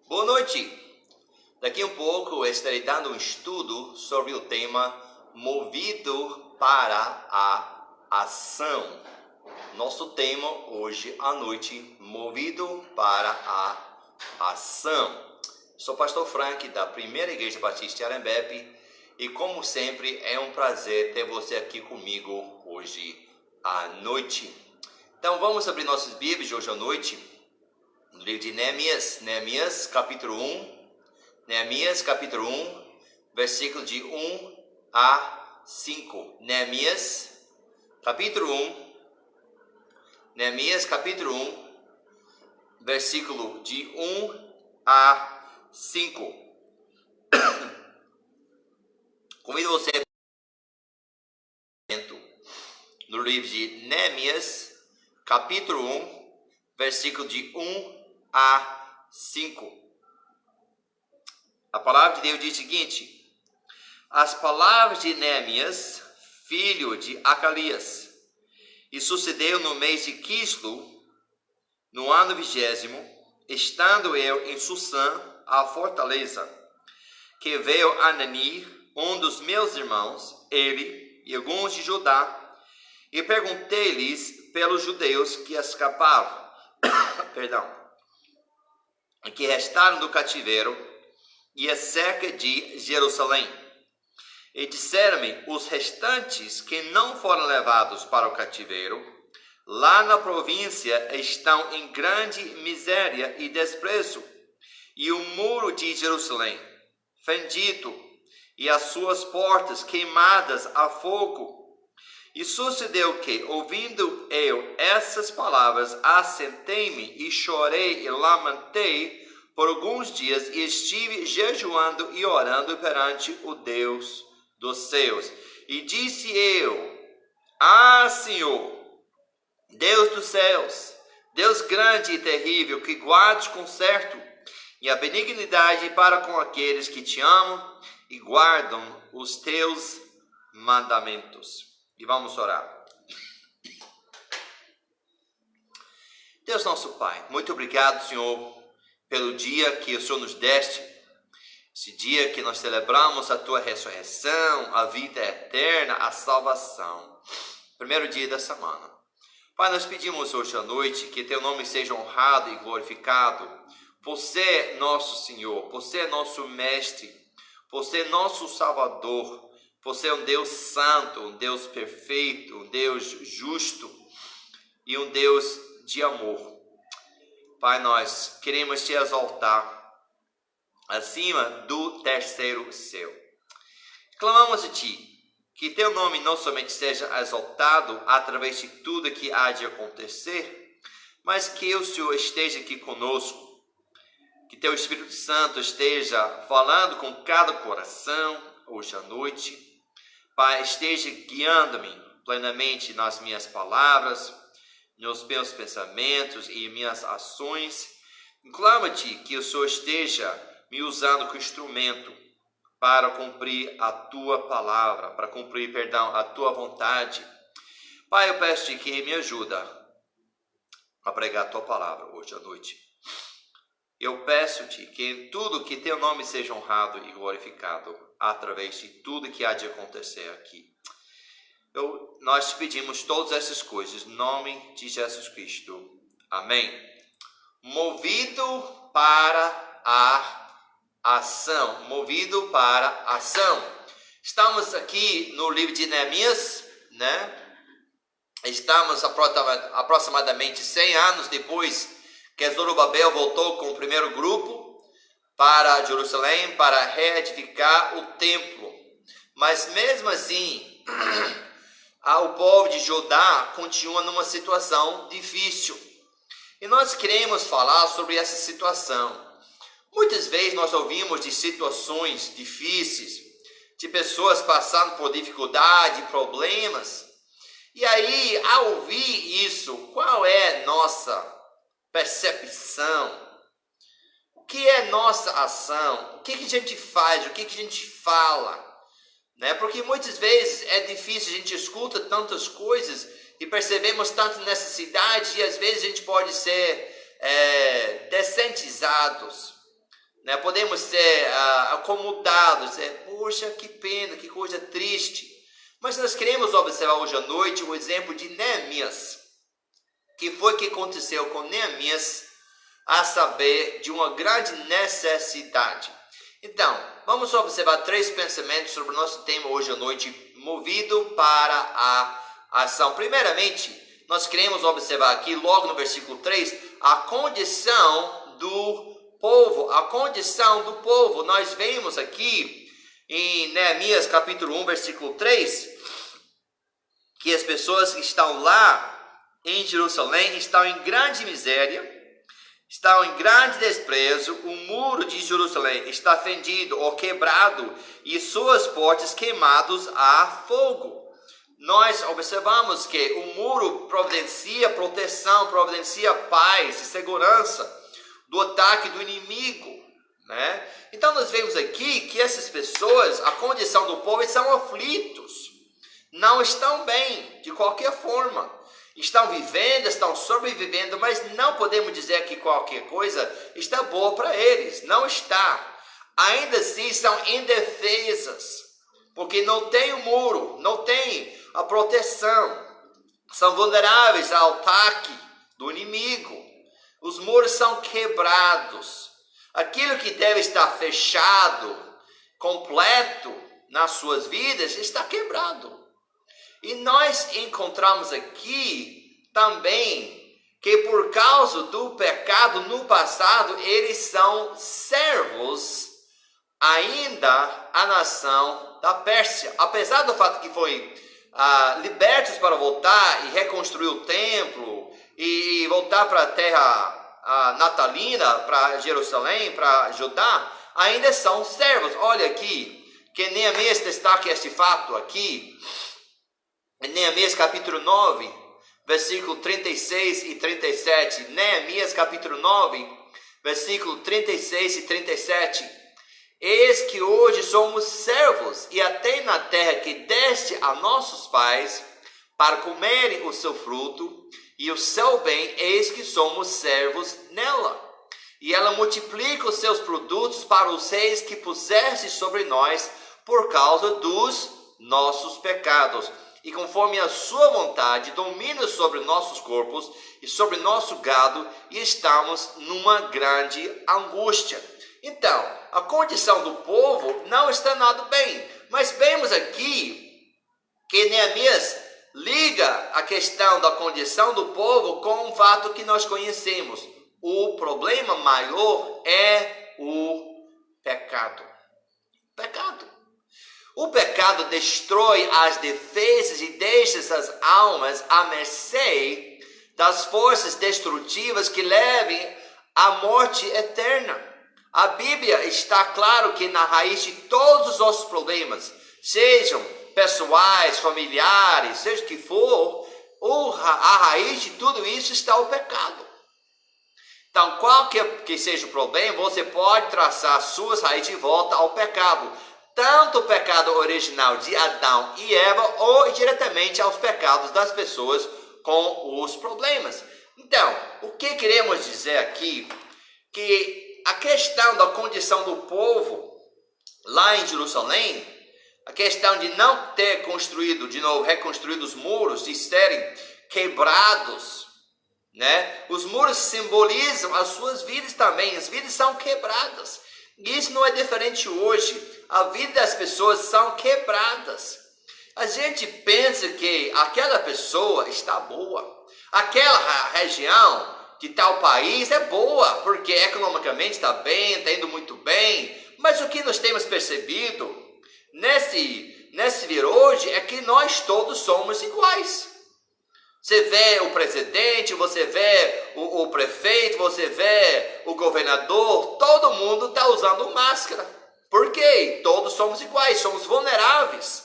Boa noite! Daqui a um pouco eu estarei dando um estudo sobre o tema Movido para a Ação. Nosso tema hoje à noite, Movido para a Ação. Sou o pastor Frank da Primeira Igreja Batista de Arembepe e como sempre é um prazer ter você aqui comigo hoje à noite. Então vamos abrir nossas Bíblias hoje à noite no livro de Neemias capítulo 1, versículo de 1 a 5. Neemias capítulo 1, versículo de 1 a 5. Convido você no livro de Neemias capítulo 1, versículo de 1 a 5. A palavra de Deus diz o seguinte: as palavras de Neemias, filho de Acalias, e sucedeu no mês de Quislu, no ano 20º, estando eu em Susã, a fortaleza, que veio Anani, um dos meus irmãos, ele e alguns de Judá, e perguntei-lhes pelos judeus que escaparam, que restaram do cativeiro, e acerca de Jerusalém. E disseram-me, os restantes que não foram levados para o cativeiro, lá na província estão em grande miséria e desprezo, e o muro de Jerusalém fendido, e as suas portas queimadas a fogo. E sucedeu que, ouvindo eu essas palavras, assentei-me e chorei e lamentei por alguns dias, e estive jejuando e orando perante o Deus dos céus. E disse eu: Senhor, Deus dos céus, Deus grande e terrível, que guardes conserto e a benignidade para com aqueles que te amam e guardam os teus mandamentos. E vamos orar. Deus nosso Pai, muito obrigado, Senhor, pelo dia que o Senhor nos deste, esse dia que nós celebramos a Tua ressurreição, a vida eterna, a salvação, primeiro dia da semana. Pai, nós pedimos hoje à noite que Teu nome seja honrado e glorificado, por ser nosso Senhor, por ser nosso Mestre, por ser nosso Salvador, por ser um Deus santo, um Deus perfeito, um Deus justo e um Deus de amor. Pai, nós queremos Te exaltar acima do terceiro céu. Clamamos a Ti que Teu nome não somente seja exaltado através de tudo que há de acontecer, mas que o Senhor esteja aqui conosco, que Teu Espírito Santo esteja falando com cada coração hoje à noite. Pai, esteja guiando-me plenamente nas minhas palavras, nos meus pensamentos e minhas ações. Clamo-te que o Senhor esteja me usando como instrumento para cumprir a Tua palavra, para cumprir, a Tua vontade. Pai, eu peço-te que me ajuda a pregar a Tua palavra hoje à noite. Eu peço-te que em tudo que Teu nome seja honrado e glorificado através de tudo que há de acontecer aqui. Nós te pedimos todas essas coisas em nome de Jesus Cristo. Amém. Movido para a ação. Movido para a ação. Estamos aqui no livro de Neemias, né? Estamos aproximadamente 100 anos depois que Zorobabel voltou com o primeiro grupo para Jerusalém para reedificar o templo. Mas mesmo assim, o povo de Judá continua numa situação difícil. E nós queremos falar sobre essa situação. Muitas vezes nós ouvimos de situações difíceis, de pessoas passando por dificuldade, problemas. E aí, ao ouvir isso, qual é nossa percepção? O que é nossa ação? O que a gente faz? O que a gente fala? Né? Porque muitas vezes é difícil, a gente escuta tantas coisas e percebemos tanta necessidade e às vezes a gente pode ser desensitizados. né? Podemos ser acomodados, dizer, poxa, que pena, que coisa triste. Mas nós queremos observar hoje à noite o exemplo de Neemias. Que foi que aconteceu com Neemias, a saber, de uma grande necessidade. Então, vamos observar 3 pensamentos sobre o nosso tema hoje à noite, movido para a ação. Primeiramente, nós queremos observar aqui, logo no versículo 3, a condição do povo. A condição do povo. Nós vemos aqui em Neemias capítulo 1, versículo 3, que as pessoas que estão lá em Jerusalém estão em grande miséria, estão em grande desprezo. O muro de Jerusalém está fendido ou quebrado e suas portas queimados a fogo. Nós observamos que o muro providencia proteção, providencia paz e segurança do ataque do inimigo, né? Então nós vemos aqui que essas pessoas, a condição do povo, são aflitos, não estão bem de qualquer forma, estão vivendo, estão sobrevivendo, mas não podemos dizer que qualquer coisa está boa para eles, não está. Ainda assim são indefesas, porque não tem o muro, não tem a proteção, são vulneráveis ao ataque do inimigo. Os muros são quebrados. Aquilo que deve estar fechado, completo nas suas vidas, está quebrado. E nós encontramos aqui também que por causa do pecado no passado, eles são servos ainda à nação da Pérsia. Apesar do fato que foi libertos para voltar e reconstruir o templo e voltar para a terra natalina, para Jerusalém, para Judá, ainda são servos. Olha aqui, que Neemias destaca este fato aqui, em Neemias capítulo 9, versículo 36 e 37. Neemias capítulo 9, versículo 36 e 37. Eis que hoje somos servos, e até na terra que deste a nossos pais, para comerem o seu fruto e o seu bem, eis que somos servos nela. E ela multiplica os seus produtos para os reis que puseste sobre nós, por causa dos nossos pecados. E conforme a sua vontade, domina sobre nossos corpos e sobre nosso gado, e estamos numa grande angústia. Então, a condição do povo não está nada bem. Mas vemos aqui que Neemias liga a questão da condição do povo com um fato que nós conhecemos. O problema maior é o pecado. Pecado. O pecado destrói as defesas e deixa essas almas à mercê das forças destrutivas que levem à morte eterna. A Bíblia está claro que na raiz de todos os nossos problemas, sejam pessoais, familiares, seja o que for, a raiz de tudo isso está o pecado. Então, qualquer que seja o problema, você pode traçar suas raízes de volta ao pecado. Tanto o pecado original de Adão e Eva, ou diretamente aos pecados das pessoas com os problemas. Então, o que queremos dizer aqui? Que a questão da condição do povo lá em Jerusalém, a questão de não ter construído, de novo, reconstruído os muros, de serem quebrados, né? Os muros simbolizam as suas vidas também, as vidas são quebradas. E isso não é diferente hoje. A vida das pessoas são quebradas. A gente pensa que aquela pessoa está boa, aquela região de tal país é boa, porque economicamente está bem, está indo muito bem. Mas o que nós temos percebido nesse vir hoje é que nós todos somos iguais. Você vê o presidente, você vê o prefeito, você vê o governador, todo mundo está usando máscara. Por quê? Todos somos iguais, somos vulneráveis,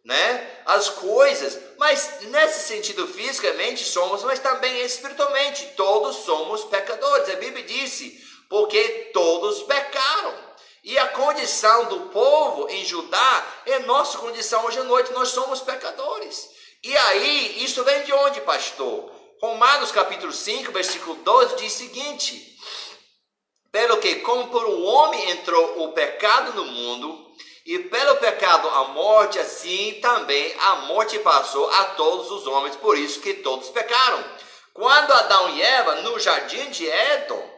né? As coisas, mas nesse sentido fisicamente somos, mas também espiritualmente, todos somos pecadores. A Bíblia disse, porque todos pecaram. E a condição do povo em Judá é nossa condição hoje à noite, nós somos pecadores. E aí, isso vem de onde, pastor? Romanos capítulo 5, versículo 12 diz o seguinte: Pelo que, como por um homem entrou o pecado no mundo, e pelo pecado a morte, assim também a morte passou a todos os homens, por isso que todos pecaram. Quando Adão e Eva, no jardim de Éden,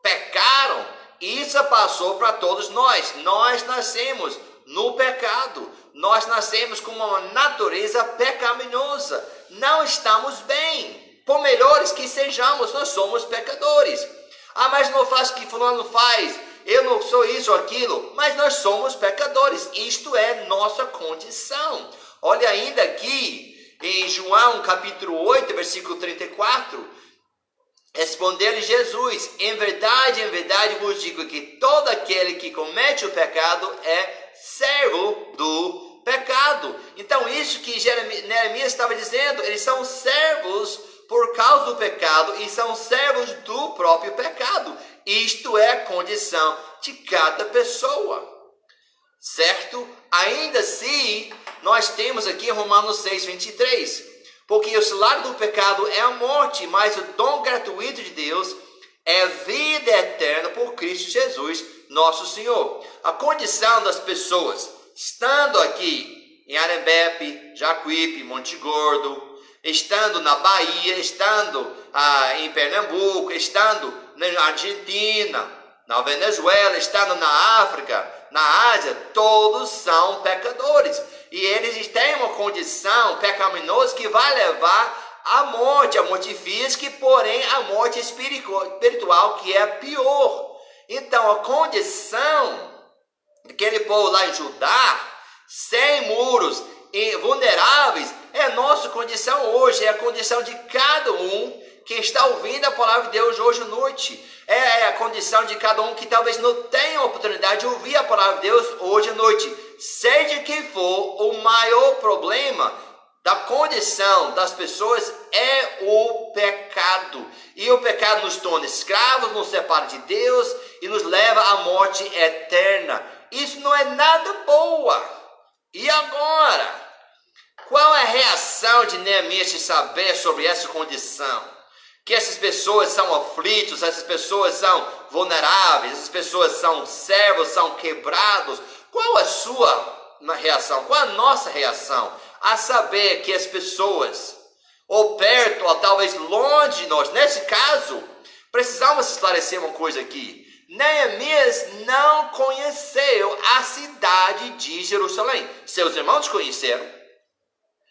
pecaram, isso passou para todos nós. Nós nascemos no pecado. Nós nascemos com uma natureza pecaminosa. Não estamos bem. Por melhores que sejamos, nós somos pecadores. Ah, mas não faço o que fulano faz. Eu não sou isso ou aquilo. Mas nós somos pecadores. Isto é nossa condição. Olha ainda aqui em João capítulo 8, versículo 34. Respondeu-lhe Jesus: em verdade vos digo que todo aquele que comete o pecado é servo do pecado. Então isso que Neemias estava dizendo, eles são servos por causa do pecado e são servos do próprio pecado. Isto é a condição de cada pessoa, certo? Ainda assim, nós temos aqui Romanos 6:23, porque o salário do pecado é a morte, mas o dom gratuito de Deus é vida eterna por Cristo Jesus, nosso Senhor. A condição das pessoas, estando aqui em Arembepe, Jacuípe, Monte Gordo, estando na Bahia, estando em Pernambuco, estando na Argentina, na Venezuela, estando na África, na Ásia, todos são pecadores. E eles têm uma condição pecaminosa que vai levar à morte, a morte física, porém a morte espiritual, que é pior. Então a condição daquele povo lá em Judá, sem muros e vulneráveis, é a nossa condição hoje, é a condição de cada um que está ouvindo a palavra de Deus hoje à noite. É a condição de cada um que talvez não tenha a oportunidade de ouvir a palavra de Deus hoje à noite. Seja quem for, o maior problema da condição das pessoas é o pecado. E o pecado nos torna escravos, nos separa de Deus e nos leva à morte eterna. Isso não é nada boa. E agora? Qual é a reação de Neemias de saber sobre essa condição? Que essas pessoas são aflitos, essas pessoas são vulneráveis, essas pessoas são servos, são quebrados. Qual a sua reação? Qual a nossa reação? A saber que as pessoas, ou perto, ou talvez longe de nós, nesse caso, precisamos esclarecer uma coisa aqui. Neemias não conheceu a cidade de Jerusalém. Seus irmãos conheceram,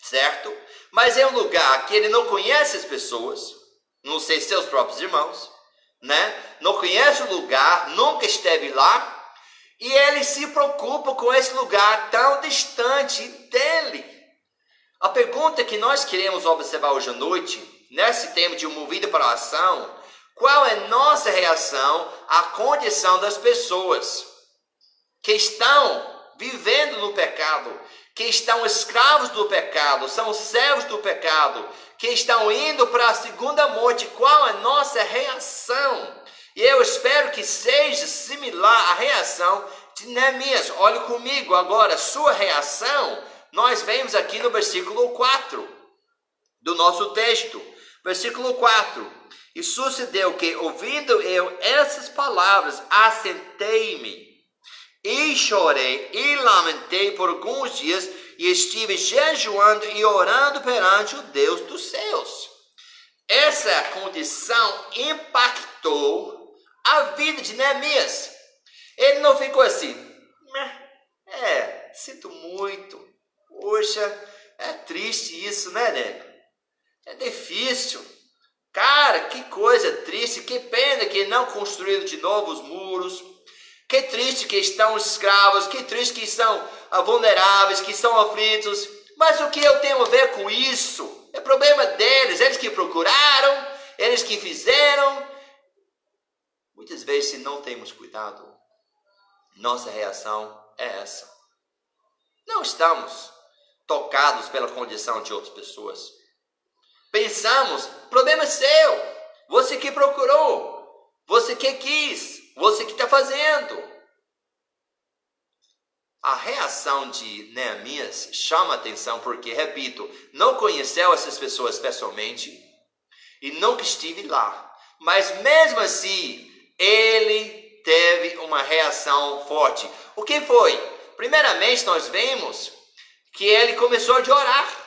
certo? Mas é um lugar que ele não conhece as pessoas, não sei seus próprios irmãos, né? Não conhece o lugar, nunca esteve lá, e ele se preocupa com esse lugar tão distante dele. A pergunta que nós queremos observar hoje à noite, nesse tema de movido para a ação, qual é nossa reação à condição das pessoas que estão vivendo no pecado, que estão escravos do pecado, são servos do pecado, que estão indo para a segunda morte? Qual é a nossa reação? E eu espero que seja similar à reação de Neemias. Olhe comigo agora, sua reação, nós vemos aqui no versículo 4 do nosso texto. Versículo 4. E sucedeu que, ouvindo eu essas palavras, assentei-me e chorei e lamentei por alguns dias, e estive jejuando e orando perante o Deus dos céus. Essa condição impactou a vida de Neemias. Ele não ficou assim, sinto muito, poxa, é triste isso, né, nego? É difícil. Cara, que coisa triste, que pena que não construíram de novo os muros. Que triste que estão escravos, que triste que são vulneráveis, que são aflitos. Mas o que eu tenho a ver com isso? É problema deles, eles que procuraram, eles que fizeram. Muitas vezes, se não temos cuidado, nossa reação é essa. Não estamos tocados pela condição de outras pessoas. Pensamos, problema é seu, você que procurou, você que quis, você que está fazendo. A reação de Neemias chama a atenção porque, repito, não conheceu essas pessoas pessoalmente e nunca estive lá. Mas mesmo assim, ele reação forte. O que foi? Primeiramente, nós vemos que ele começou a orar.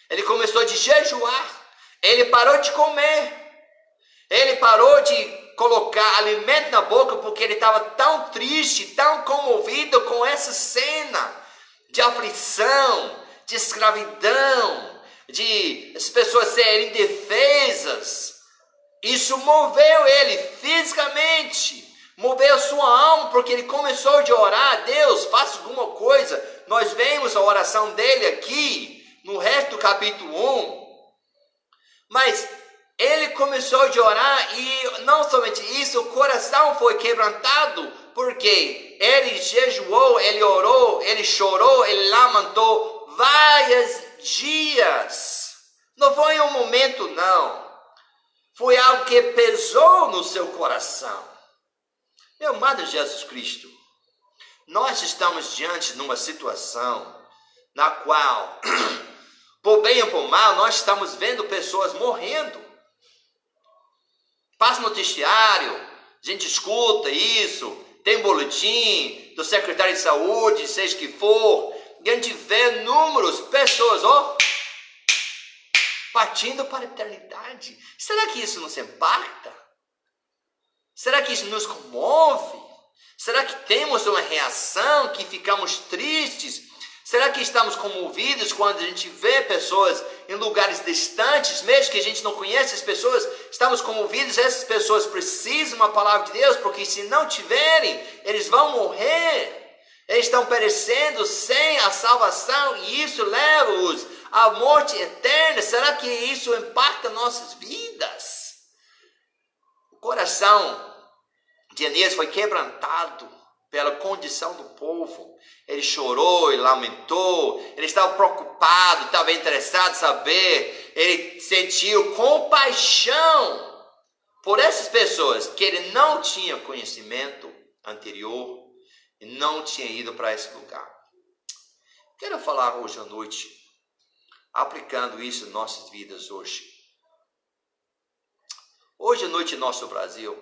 Ele começou a jejuar. Ele parou de comer. Ele parou de colocar alimento na boca porque ele estava tão triste, tão comovido com essa cena de aflição, de escravidão, de as pessoas serem indefesas. Isso moveu ele fisicamente, moveu sua alma, porque ele começou a orar: Deus, faça alguma coisa. Nós vemos a oração dele aqui no resto do capítulo 1. Mas ele começou a orar e não somente isso, o coração foi quebrantado, porque ele jejuou, ele orou, ele chorou, ele lamentou vários dias. Não foi um momento, não. Foi algo que pesou no seu coração. Meu amado Jesus Cristo, nós estamos diante de uma situação na qual, por bem ou por mal, nós estamos vendo pessoas morrendo. Passa no noticiário, a gente escuta isso, tem boletim do secretário de saúde, seja que for, e a gente vê números, pessoas, partindo para a eternidade. Será que isso nos impacta? Será que isso nos comove? Será que temos uma reação, que ficamos tristes? Será que estamos comovidos quando a gente vê pessoas em lugares distantes, mesmo que a gente não conhece as pessoas? Estamos comovidos, essas pessoas precisam da palavra de Deus, porque se não tiverem, eles vão morrer. Eles estão perecendo sem a salvação e isso leva-os à morte eterna. Será que isso impacta nossas vidas? O coração de Elias foi quebrantado pela condição do povo. Ele chorou, ele lamentou, ele estava preocupado, estava interessado em saber, ele sentiu compaixão por essas pessoas que ele não tinha conhecimento anterior e não tinha ido para esse lugar. Quero falar hoje à noite, aplicando isso em nossas vidas hoje. Hoje à noite em nosso Brasil,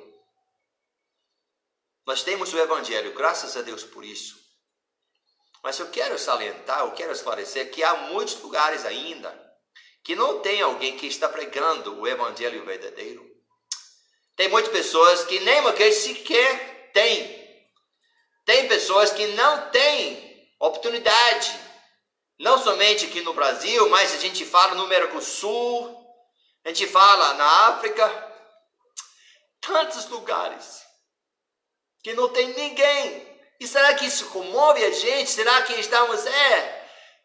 nós temos o Evangelho, graças a Deus por isso. Mas eu quero salientar, eu quero esclarecer que há muitos lugares ainda que não tem alguém que está pregando o Evangelho verdadeiro. Tem muitas pessoas que nem uma igreja sequer tem. Tem pessoas que não têm oportunidade. Não somente aqui no Brasil, mas a gente fala no Mercosul, a gente fala na África. Tantos lugares que não tem ninguém. E será que isso comove a gente? Será que estamos,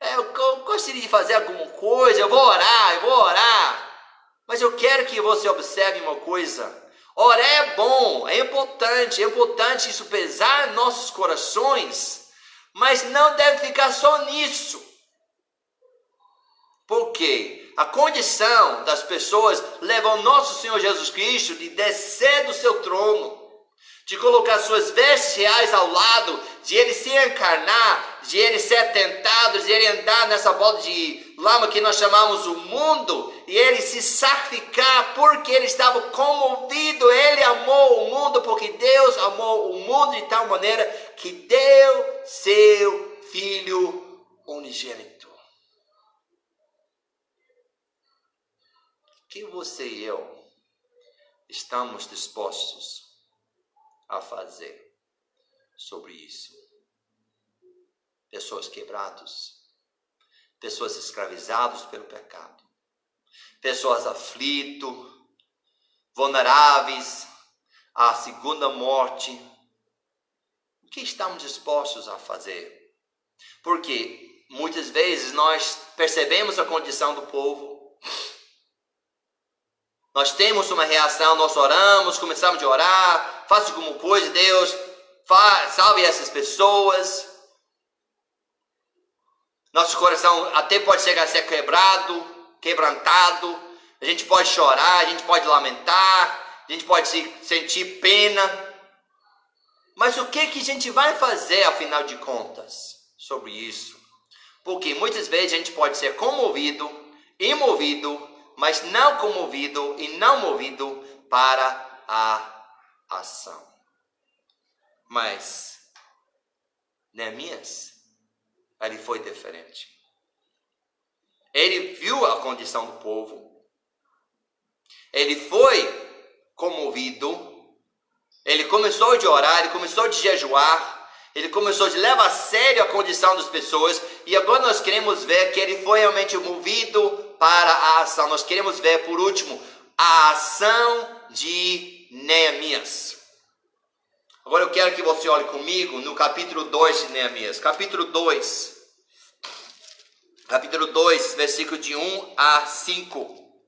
eu gostaria de fazer alguma coisa, eu vou orar. Mas eu quero que você observe uma coisa. Orar é bom, é importante isso pesar em nossos corações, mas não deve ficar só nisso. Porque a condição das pessoas leva o nosso Senhor Jesus Cristo de descer do seu trono, de colocar suas vestes reais ao lado, de ele se encarnar, de ele ser tentado, de ele andar nessa bola de lama que nós chamamos o mundo, e ele se sacrificar porque ele estava comovido. Ele amou o mundo porque Deus amou o mundo de tal maneira que deu seu Filho unigênito. O que você e eu estamos dispostos a fazer sobre isso? Pessoas quebradas, pessoas escravizadas pelo pecado, pessoas aflitas, vulneráveis à segunda morte. O que estamos dispostos a fazer? Porque muitas vezes nós percebemos a condição do povo, nós temos uma reação, nós oramos, começamos a orar, faça alguma coisa, Deus, salve essas pessoas. Nosso coração até pode chegar a ser quebrantado, a gente pode chorar, a gente pode lamentar, a gente pode sentir pena. Mas o que a gente vai fazer, afinal de contas, sobre isso? Porque muitas vezes a gente pode ser comovido e movido, mas não comovido e não movido para a ação. Mas Neemias, ele foi diferente. Ele viu a condição do povo. Ele foi comovido. Ele começou a orar, ele começou a jejuar. Ele começou a levar a sério a condição das pessoas. E agora nós queremos ver que ele foi realmente movido para a ação. Nós queremos ver, por último, a ação de Neemias. Agora eu quero que você olhe comigo no capítulo 2 de Neemias. Capítulo 2, versículo de 1 a 5.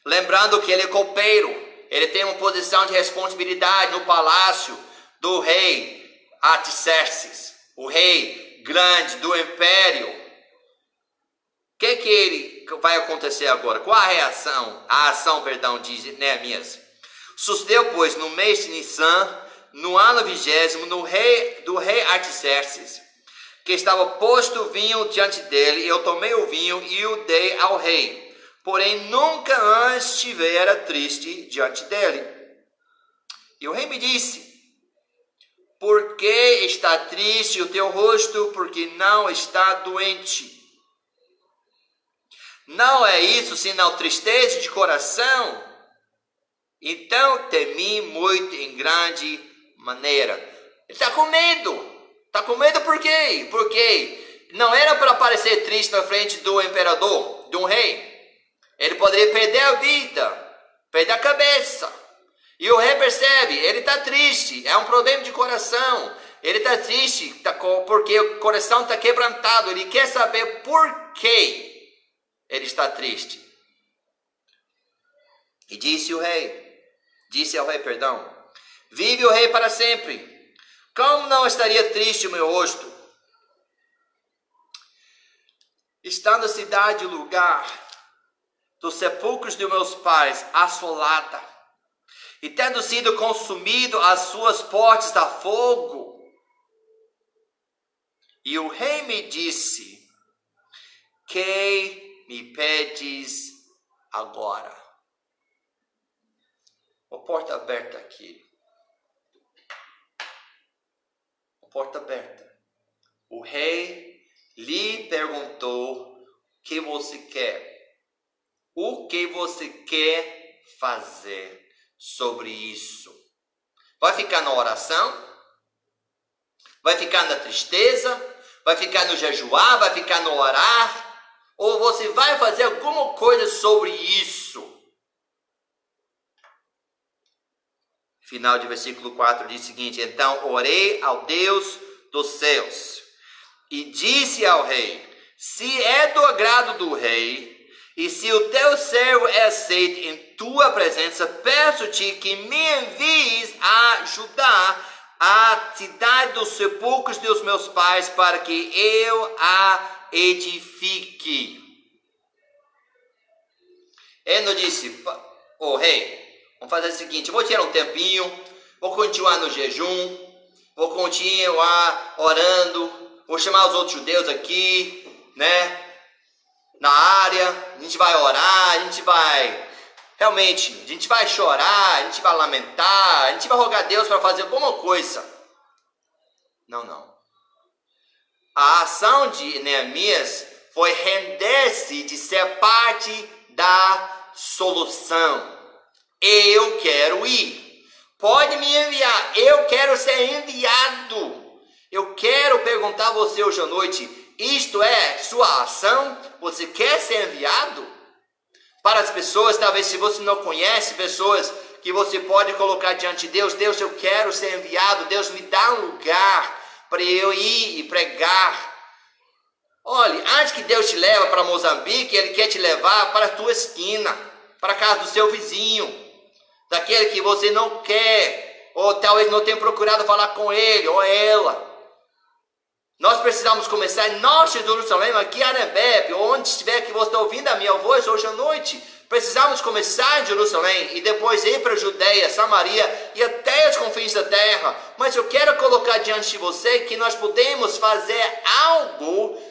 Lembrando que ele é copeiro. Ele tem uma posição de responsabilidade no palácio do rei Artaxerxes, o rei grande do império. O que vai acontecer agora? Qual a ação de Neemias? Sucedeu, pois, no mês de Nissan, no ano 20º, do rei Artaxerxes, que estava posto vinho diante dele, eu tomei o vinho e o dei ao rei. Porém, nunca antes estivera triste diante dele. E o rei me disse: por que está triste o teu rosto? Porque não está doente. Não é isso senão tristeza de coração? Então temi muito em grande maneira. Ele está com medo. Está com medo por quê? Porque não era para parecer triste na frente do imperador, de um rei. Ele poderia perder a vida, perder a cabeça. E o rei percebe, ele está triste, é um problema de coração. Ele está triste porque o coração está quebrantado. Ele quer saber por que ele está triste. E disse ao rei, vive o rei para sempre. Como não estaria triste o meu rosto? Estando a cidade o lugar dos sepulcros de meus pais assolada, e tendo sido consumido as suas portas a fogo. E o rei me disse: que me pedes agora? A porta aberta aqui. A porta aberta. O rei lhe perguntou: o que você quer? O que você quer fazer sobre isso? Vai ficar na oração? Vai ficar na tristeza? Vai ficar no jejuar? Vai ficar no orar? Ou você vai fazer alguma coisa sobre isso? Final de versículo 4 diz o seguinte: então orei ao Deus dos céus e disse ao rei: se é do agrado do rei, e se o teu servo é aceito em tua presença, peço-te que me envies a ajudar a cidade dos sepulcros dos meus pais, para que eu a edifique. Ele não disse: ô rei, vamos fazer o seguinte, eu vou tirar um tempinho, vou continuar no jejum, vou continuar orando, vou chamar os outros judeus aqui, né? Na área, a gente vai orar, a gente vai chorar, a gente vai lamentar, a gente vai rogar a Deus para fazer alguma coisa. Não. A ação de Neemias foi render-se de ser parte da solução. Eu quero ir. Pode me enviar. Eu quero ser enviado. Eu quero perguntar a você hoje à noite: isto é sua ação? Você quer ser enviado? Para as pessoas, talvez se você não conhece, pessoas que você pode colocar diante de Deus: Deus, eu quero ser enviado. Deus, me dá um lugar para eu ir e pregar. Olha, antes que Deus te leve para Moçambique, Ele quer te levar para a tua esquina, para a casa do seu vizinho, daquele que você não quer, ou talvez não tenha procurado falar com ele ou ela. Nós precisamos começar em nosso Jerusalém, aqui em Arembepe, onde estiver que você está ouvindo a minha voz hoje à noite. Precisamos começar em Jerusalém e depois ir para a Judeia, Samaria e até os confins da terra. Mas eu quero colocar diante de você que nós podemos fazer algo,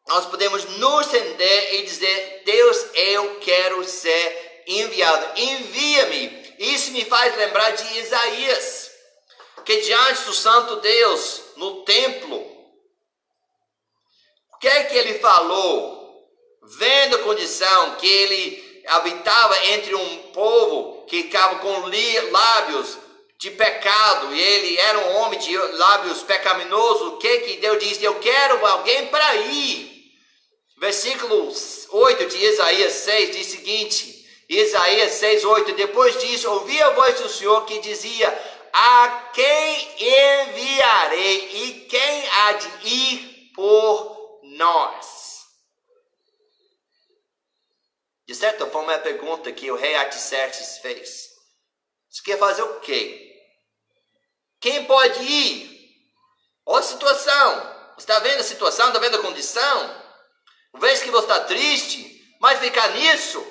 nós podemos nos render e dizer: Deus, eu quero ser enviado, envia-me. Isso me faz lembrar de Isaías. que diante do Santo Deus, no templo, o que é que ele falou? Vendo a condição que ele habitava entre um povo que ficava com lábios de pecado, e ele era um homem de lábios pecaminosos, o que Deus disse? Eu quero alguém para ir. Versículo 8 de Isaías 6 diz o seguinte, Isaías 6, 8, depois disso, ouvi a voz do Senhor que dizia, a quem enviarei e quem há de ir por nós? De certa forma é a pergunta que o rei Artaxerxes fez. Você quer fazer o quê? Quem pode ir? Olha a situação. Você está vendo a situação? Está vendo a condição? Vez que você está triste, mas ficar nisso,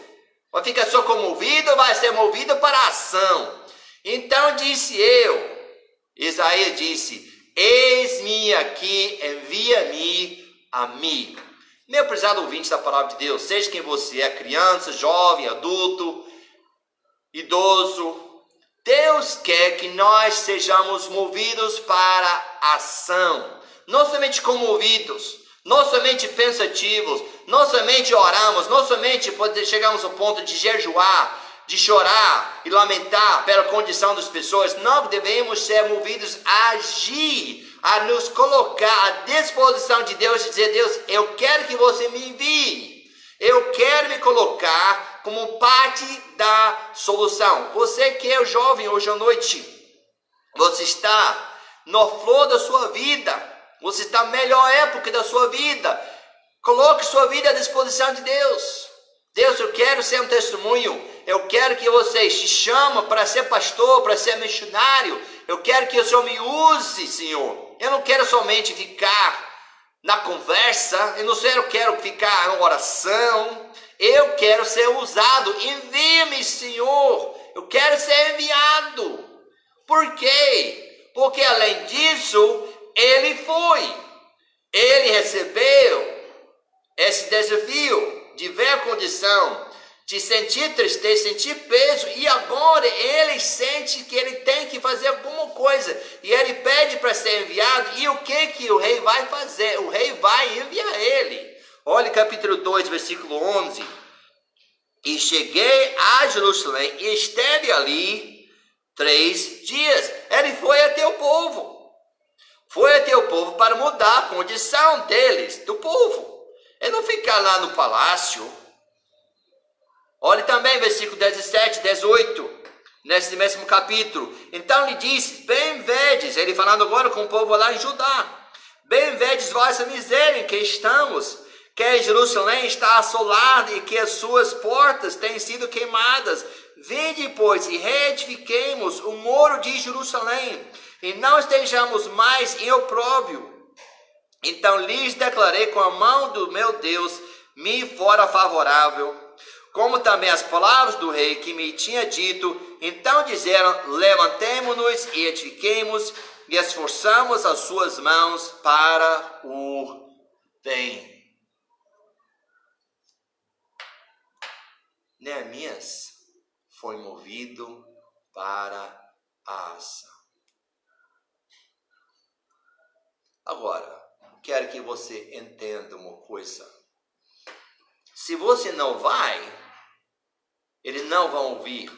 vai ficar só comovido, vai ser movido para a ação. Então disse eu, Isaías disse, eis-me aqui, envia-me a mim. Meu prezado ouvinte da palavra de Deus, seja quem você é, criança, jovem, adulto, idoso, Deus quer que nós sejamos movidos para a ação, não somente comovidos, não somente pensativos, não somente oramos, não somente chegamos ao ponto de jejuar, de chorar e lamentar pela condição das pessoas. Não devemos ser movidos a agir, a nos colocar à disposição de Deus e dizer, Deus, eu quero que você me envie. Eu quero me colocar como parte da solução. Você que é jovem hoje à noite, você está na flor da sua vida. Você está na melhor época da sua vida. Coloque sua vida à disposição de Deus. Deus, eu quero ser um testemunho. Eu quero que você se chame para ser pastor, para ser missionário. Eu quero que o Senhor me use, Senhor. Eu não quero somente ficar na conversa. Eu não quero ficar na oração. Eu quero ser usado. Envie-me, Senhor. Eu quero ser enviado. Por quê? Porque além disso, ele foi. Ele recebeu esse desafio de ver a condição, de sentir tristeza, sentir peso, e agora ele sente que ele tem que fazer alguma coisa, e ele pede para ser enviado, e o que o rei vai fazer? O rei vai enviar ele. Olha capítulo 2, versículo 11. E cheguei a Jerusalém, e esteve ali 3 dias. Ele foi até o povo. Foi até o povo para mudar a condição deles, do povo. Ele não ficar lá no palácio. Olhe também versículo 17, 18, nesse mesmo capítulo. Então lhe disse, bem vedes, ele falando agora com o povo lá em Judá, bem vedes vossa miséria em que estamos, que Jerusalém está assolada e que as suas portas têm sido queimadas. Vinde, pois, e reedifiquemos o muro de Jerusalém, e não estejamos mais em opróbrio. Então lhes declarei com a mão do meu Deus, me fora favorável, como também as palavras do rei que me tinha dito. Então disseram, levantemo-nos e edifiquemos, e esforçamos as suas mãos para o bem. Neemias foi movido para a ação. Agora, quero que você entenda uma coisa. Se você não vai, eles não vão ouvir,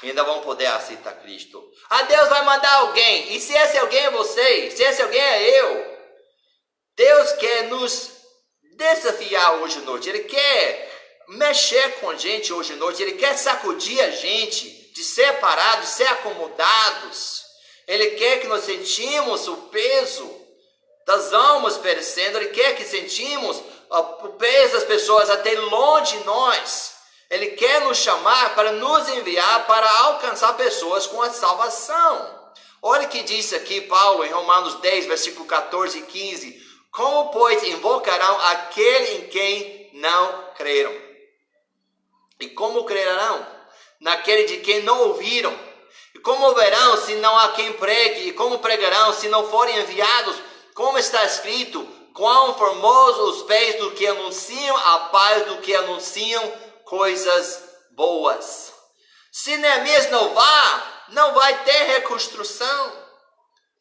ainda vão poder aceitar Cristo. Deus vai mandar alguém, e se esse alguém é você, se esse alguém é eu, Deus quer nos desafiar hoje à noite, Ele quer mexer com a gente hoje à noite, Ele quer sacudir a gente de separados, de ser acomodados. Ele quer que nós sentimos o peso das almas perecendo. Ele quer que sentimos o peso das pessoas até longe de nós. Ele quer nos chamar para nos enviar para alcançar pessoas com a salvação. Olha o que diz aqui Paulo em Romanos 10, versículo 14 e 15. Como, pois, invocarão aquele em quem não creram? E como crerão naquele de quem não ouviram? E como verão se não há quem pregue? E como pregarão se não forem enviados? Como está escrito, quão formosos os pés do que anunciam a paz, do que anunciam coisas boas. Se Neemias não vai ter reconstrução.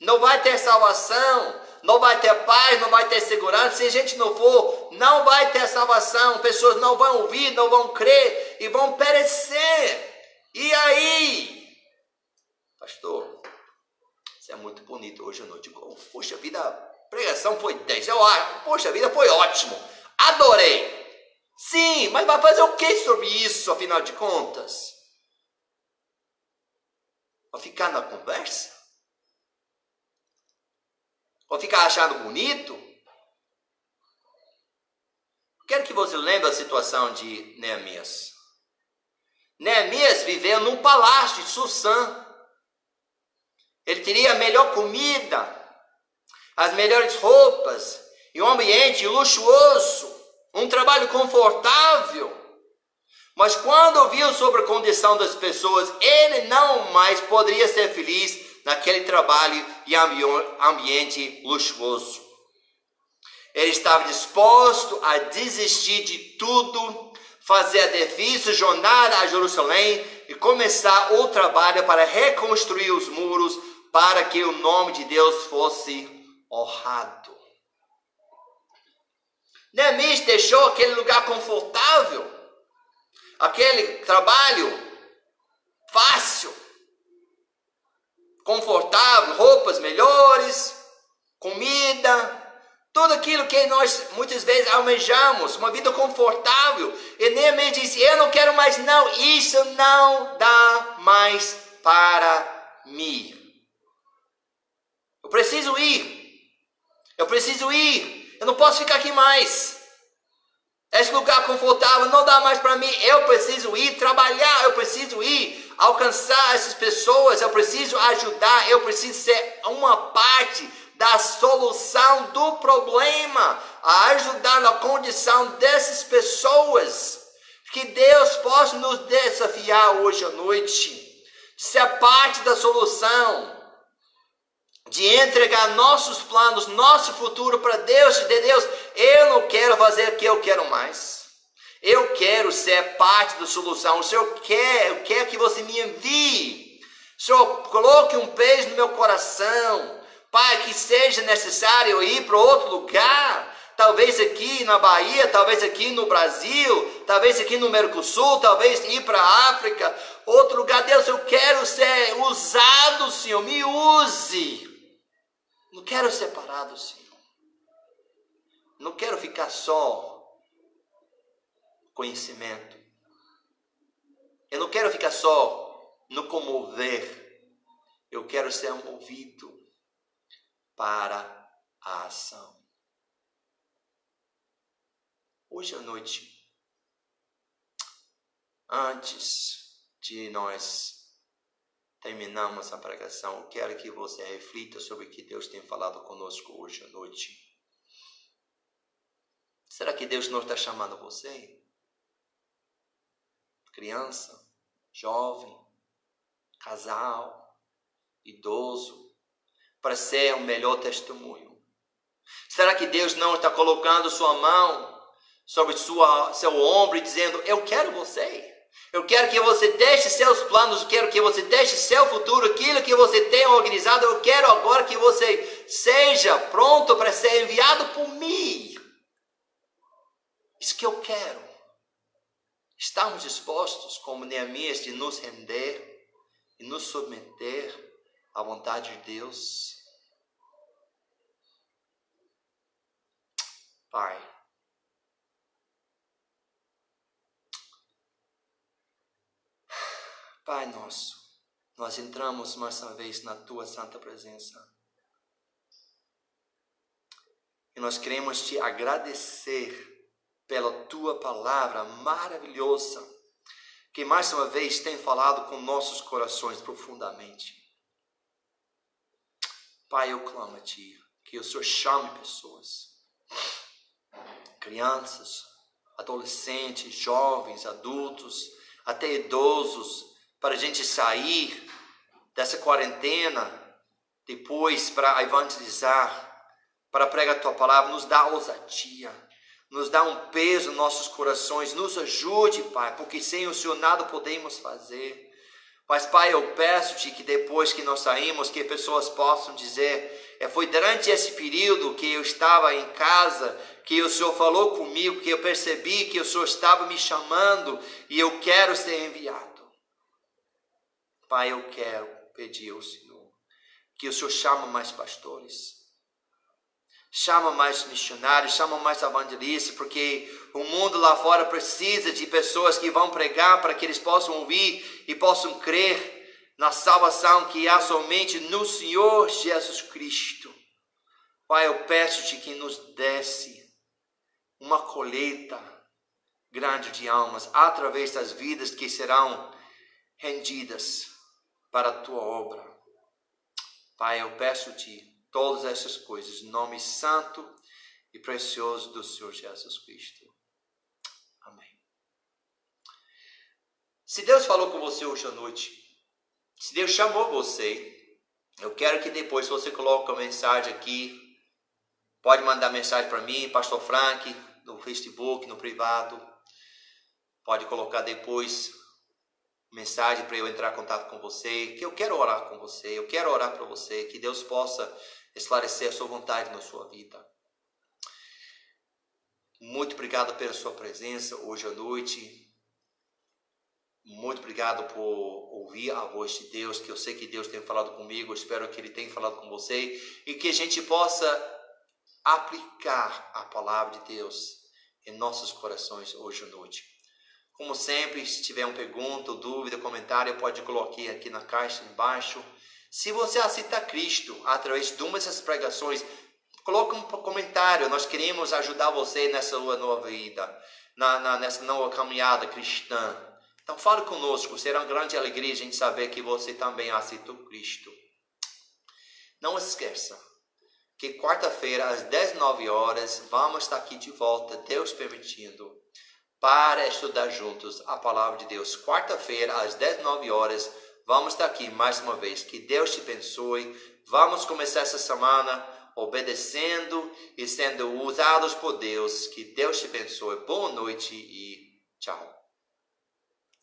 Não vai ter salvação, não vai ter paz, não vai ter segurança. Se a gente não for, não vai ter salvação. Pessoas não vão ouvir, não vão crer e vão perecer. E aí? Pastor, isso é muito bonito hoje à noite. Poxa vida, a pregação foi 10. Poxa vida, foi ótimo. Adorei. Sim, mas vai fazer o que sobre isso, afinal de contas? Vai ficar na conversa? Vai ficar achando bonito? Quero que você lembre a situação de Neemias. Neemias viveu num palácio de Susã. Ele teria a melhor comida, as melhores roupas, e um ambiente luxuoso, um trabalho confortável. Mas quando ouviu sobre a condição das pessoas, ele não mais poderia ser feliz naquele trabalho e ambiente luxuoso. Ele estava disposto a desistir de tudo, fazer a difícil jornada a Jerusalém e começar o trabalho para reconstruir os muros para que o nome de Deus fosse honrado. Neemias deixou aquele lugar confortável, aquele trabalho fácil, confortável, roupas melhores, comida, tudo aquilo que nós muitas vezes almejamos, uma vida confortável. E Neemias disse: eu não quero mais não, isso não dá mais para mim. Eu preciso ir, eu não posso ficar aqui mais. Esse lugar confortável não dá mais para mim. Eu preciso ir trabalhar, eu preciso ir alcançar essas pessoas, eu preciso ajudar, eu preciso ser uma parte da solução do problema, a ajudar na condição dessas pessoas. Que Deus possa nos desafiar hoje à noite, ser parte da solução, de entregar nossos planos, nosso futuro para Deus, de Deus. Eu não quero fazer o que eu quero mais. Eu quero ser parte da solução. O Senhor eu quero que você me envie. O Senhor, coloque um peso no meu coração. Pai, que seja necessário eu ir para outro lugar. Talvez aqui na Bahia, talvez aqui no Brasil, talvez aqui no Mercosul, talvez ir para a África, outro lugar. Deus, eu quero ser usado, Senhor, me use. Não quero ser parado, Senhor. Não quero ficar só conhecimento. Eu não quero ficar só no comover. Eu quero ser movido para a ação. Hoje à noite, antes de nós terminarmos a pregação, eu quero que você reflita sobre o que Deus tem falado conosco hoje à noite. Será que Deus não está chamando você? Criança, jovem, casal, idoso, para ser um melhor testemunho? Será que Deus não está colocando sua mão sobre seu ombro e dizendo: eu quero você? Eu quero que você deixe seus planos, eu quero que você deixe seu futuro, aquilo que você tem organizado. Eu quero agora que você seja pronto para ser enviado por mim. Isso que eu quero. Estamos dispostos, como Neemias, de nos render e nos submeter à vontade de Deus? Pai, Pai nosso, nós entramos mais uma vez na Tua santa presença. E nós queremos Te agradecer pela Tua palavra maravilhosa, que mais uma vez tem falado com nossos corações profundamente. Pai, eu clamo a Ti, que o Senhor chame pessoas, crianças, adolescentes, jovens, adultos, até idosos, para a gente sair dessa quarentena, depois para evangelizar, para pregar a Tua palavra. Nos dá ousadia, nos dá um peso nos nossos corações, nos ajude, Pai, porque sem o Senhor nada podemos fazer. Mas, Pai, eu peço-te que depois que nós saímos, que pessoas possam dizer, foi durante esse período que eu estava em casa, que o Senhor falou comigo, que eu percebi que o Senhor estava me chamando e eu quero ser enviado. Pai, eu quero pedir ao Senhor que o Senhor chame mais pastores, chama mais missionários, chama mais evangelistas, porque o mundo lá fora precisa de pessoas que vão pregar para que eles possam ouvir e possam crer na salvação que há somente no Senhor Jesus Cristo. Pai, eu peço-te que nos desse uma colheita grande de almas através das vidas que serão rendidas para a tua obra. Pai, eu peço-te todas essas coisas, em nome santo e precioso do Senhor Jesus Cristo. Amém. Se Deus falou com você hoje à noite, se Deus chamou você, eu quero que depois você coloque uma mensagem aqui. Pode mandar mensagem para mim, Pastor Frank, no Facebook, no privado. Pode colocar depois mensagem para eu entrar em contato com você, que eu quero orar com você, eu quero orar para você, que Deus possa esclarecer a sua vontade na sua vida. Muito obrigado pela sua presença hoje à noite. Muito obrigado por ouvir a voz de Deus, que eu sei que Deus tem falado comigo, eu espero que Ele tenha falado com você e que a gente possa aplicar a palavra de Deus em nossos corações hoje à noite. Como sempre, se tiver uma pergunta, dúvida, comentário, pode colocar aqui na caixa embaixo. Se você aceita Cristo através de uma dessas pregações, coloque um comentário. Nós queremos ajudar você nessa nova vida, nessa nova caminhada cristã. Então fale conosco, será uma grande alegria a gente saber que você também aceitou Cristo. Não esqueça que quarta-feira às 19 horas vamos estar aqui de volta, Deus permitindo, para estudar juntos a palavra de Deus. Quarta-feira às 19 horas vamos estar aqui mais uma vez. Que Deus te abençoe. Vamos começar essa semana obedecendo e sendo usados por Deus. Que Deus te abençoe. Boa noite e tchau.